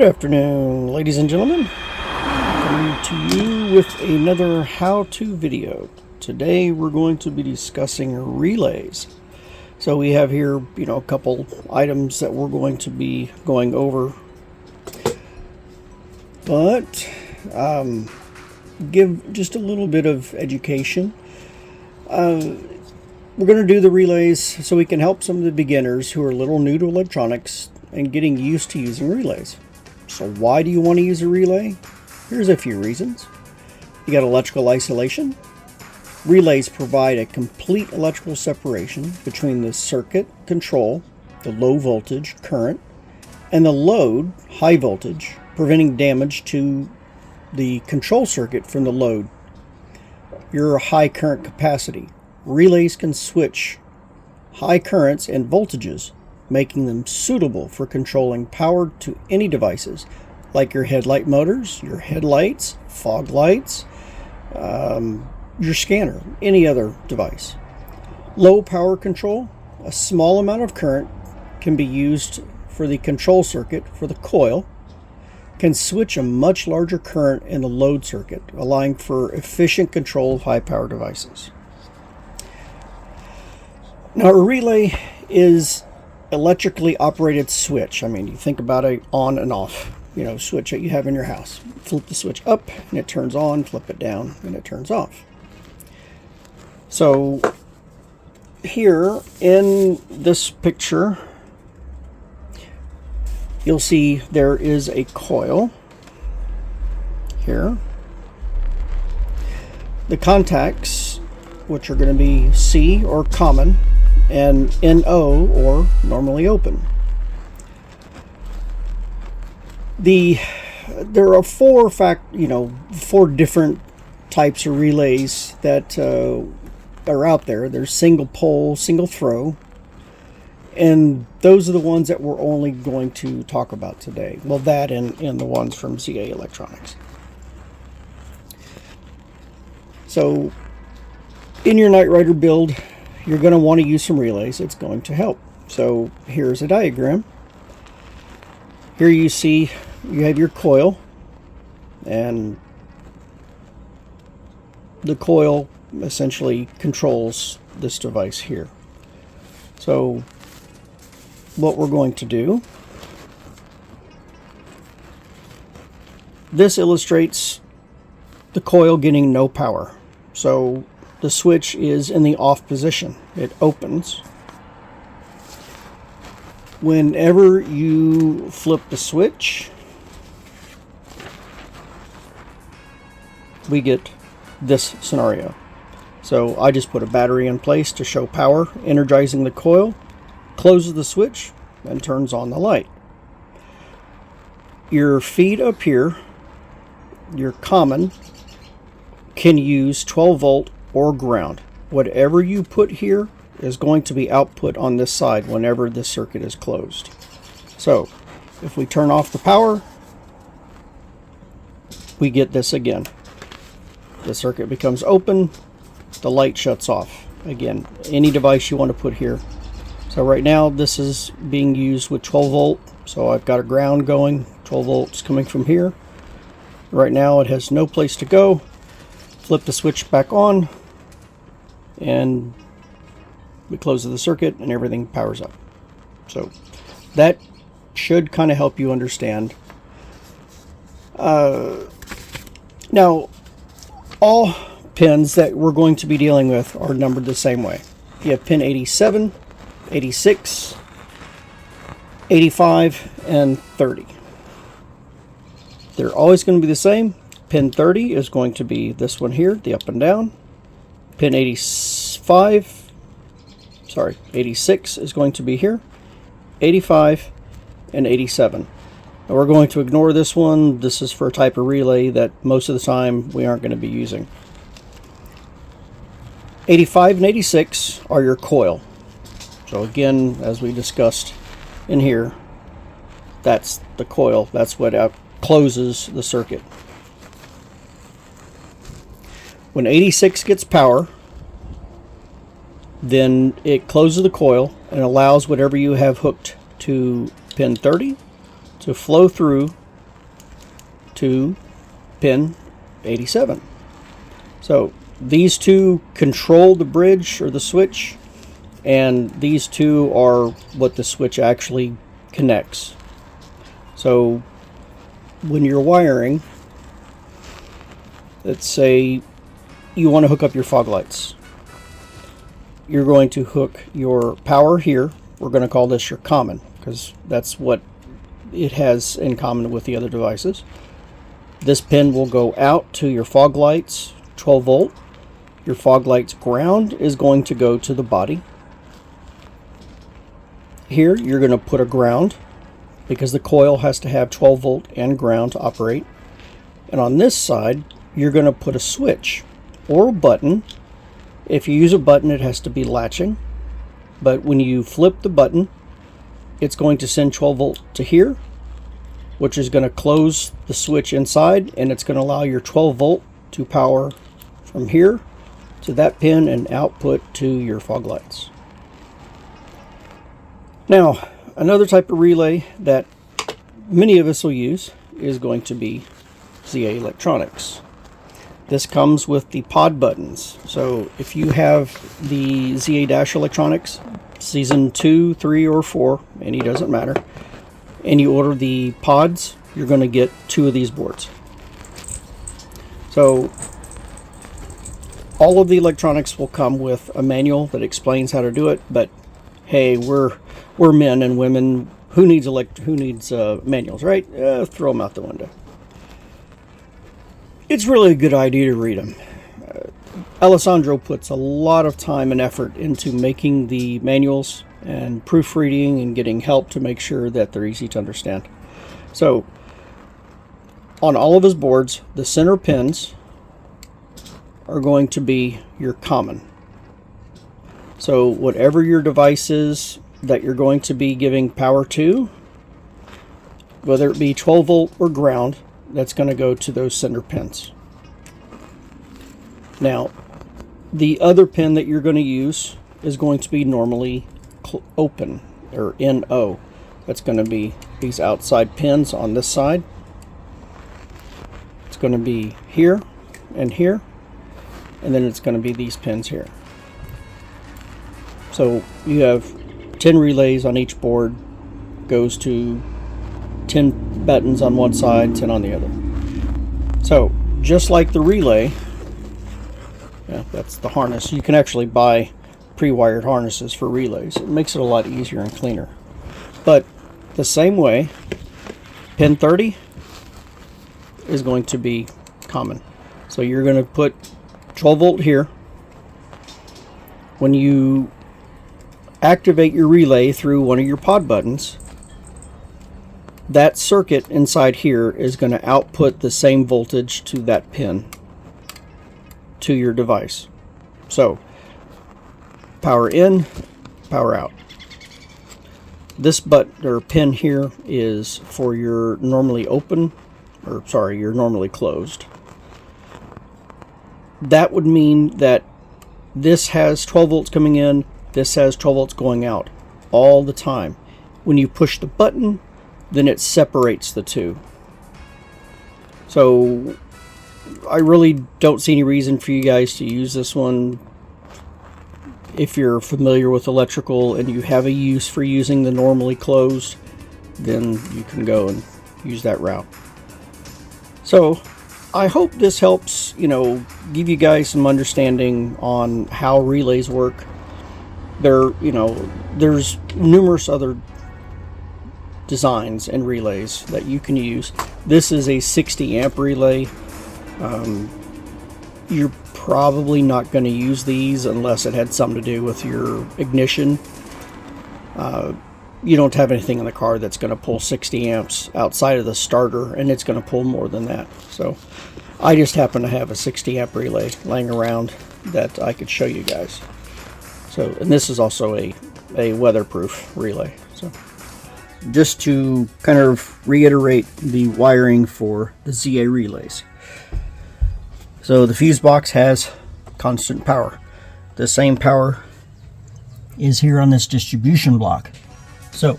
Good afternoon, ladies and gentlemen. Coming to you with another how-to video. Today we're going to be discussing relays. So we have here, a couple items that we're going to be going over. But give just a little bit of education. We're going to do the relays so we can help some of the beginners who are a little new to electronics and getting used to using relays. So why do you want to use a relay? Here's a few reasons. You got electrical isolation. Relays provide a complete electrical separation between the circuit control, the low voltage current, and the load, high voltage, preventing damage to the control circuit from the load. Your high current capacity. Relays can switch high currents and voltages, making them suitable for controlling power to any devices, like your headlight motors, your headlights, fog lights, your scanner, any other device. Low power control. A small amount of current can be used for the control circuit for the coil, can switch a much larger current in the load circuit, allowing for efficient control of high power devices. Now, a relay is electrically operated switch. You think about a on and off, switch that you have in your house. Flip the switch up and it turns on, flip it down and it turns off. So here in this picture, you'll see there is a coil here. The contacts, which are going to be C or common, and NO or normally open. There are four different types of relays that are out there. There's single pole, single throw, and those are the ones that we're only going to talk about today. Well, that and the ones from ZA Electronics. So in your Knight Rider build, you're going to want to use some relays. It's going to help. So here's a diagram. Here you see you have your coil, and the coil essentially controls this device here. So what we're going to do, this illustrates the coil getting no power. So the switch is in the off position. It opens. Whenever you flip the switch, we get this scenario. So I just put a battery in place to show power, energizing the coil, closes the switch, and turns on the light. Your feed up here, your common, can use 12 volt or ground. Whatever you put here is going to be output on this side whenever this circuit is closed. So if we turn off the power, we get this again. The circuit becomes open, the light shuts off. Again, any device you want to put here. So right now this is being used with 12 volt. So I've got a ground going, 12 volts coming from here. Right now it has no place to go. Flip the switch back on, and we close the circuit and everything powers up. So that should kind of help you understand. Now, all pins that we're going to be dealing with are numbered the same way. You have pin 87, 86, 85, and 30. They're always going to be the same. Pin 30 is going to be this one here, the up and down. Pin 86 is going to be here, 85, and 87. Now we're going to ignore this one. This is for a type of relay that most of the time we aren't going to be using. 85 and 86 are your coil. So again, as we discussed in here, that's the coil. That's what closes the circuit. When 86 gets power, then it closes the coil and allows whatever you have hooked to pin 30 to flow through to pin 87. So these two control the bridge or the switch, and these two are what the switch actually connects. So when you're wiring, let's say you want to hook up your fog lights. You're going to hook your power here. We're going to call this your common, because that's what it has in common with the other devices. This pin will go out to your fog lights, 12 volt. Your fog lights ground is going to go to the body. Here you're going to put a ground, because the coil has to have 12 volt and ground to operate. And on this side, you're going to put a switch or a button. If you use a button, it has to be latching. But when you flip the button, it's going to send 12 volt to here, which is going to close the switch inside, and it's going to allow your 12 volt to power from here to that pin and output to your fog lights. Now, another type of relay that many of us will use is going to be ZA Electronics. This comes with the pod buttons. So if you have the ZA Electronics season 2, 3, or 4, any doesn't matter, and you order the pods, you're going to get 2 of these boards. So all of the electronics will come with a manual that explains how to do it, but hey, we're men and women. Who needs manuals, right? Throw them out the window. It's really a good idea to read them. Alessandro puts a lot of time and effort into making the manuals and proofreading and getting help to make sure that they're easy to understand. So on all of his boards, the center pins are going to be your common. So whatever your device is that you're going to be giving power to, whether it be 12 volt or ground, that's going to go to those center pins. Now, the other pin that you're going to use is going to be normally open, or NO. That's going to be these outside pins on this side. It's going to be here and here, and then it's going to be these pins here. So you have 10 relays on each board, goes to 10 buttons on one side, 10 on the other. So just like the relay, yeah, that's the harness. You can actually buy pre-wired harnesses for relays. It makes it a lot easier and cleaner. But the same way, pin 30 is going to be common. So you're going to put 12 volt here. When you activate your relay through one of your pod buttons, that circuit inside here is going to output the same voltage to that pin to your device. So power in, power out. This button or pin here is for your normally open, or sorry, your normally closed. That would mean that this has 12 volts coming in, this has 12 volts going out all the time. When you push the button, then it separates the two. So I really don't see any reason for you guys to use this one. If you're familiar with electrical and you have a use for using the normally closed, then you can go and use that route. So I hope this helps, give you guys some understanding on how relays work. There's numerous other designs and relays that you can use. This is a 60 amp relay. You're probably not going to use these unless it had something to do with your ignition. You don't have anything in the car that's going to pull 60 amps outside of the starter, and it's going to pull more than that. So I just happen to have a 60 amp relay laying around that I could show you guys. So, and this is also a weatherproof relay. So just to kind of reiterate the wiring for the ZA relays. So the fuse box has constant power. The same power is here on this distribution block. So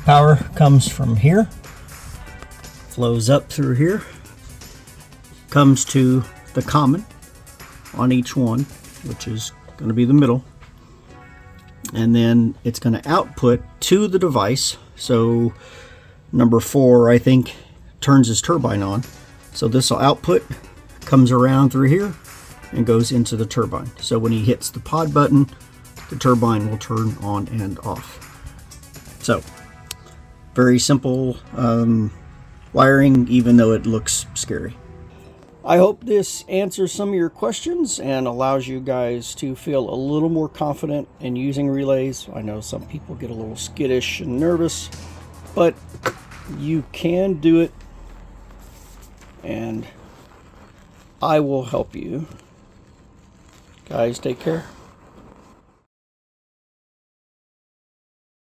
power comes from here flows up through here, comes to the common on each one, which is going to be the middle, and then it's going to output to the device. So number 4, I think, turns his turbine on. So this will output, comes around through here, and goes into the turbine. So when he hits the pod button, the turbine will turn on and off. So very simple wiring, even though it looks scary. I hope this answers some of your questions and allows you guys to feel a little more confident in using relays. I know some people get a little skittish and nervous, but you can do it, and I will help you. Guys, take care.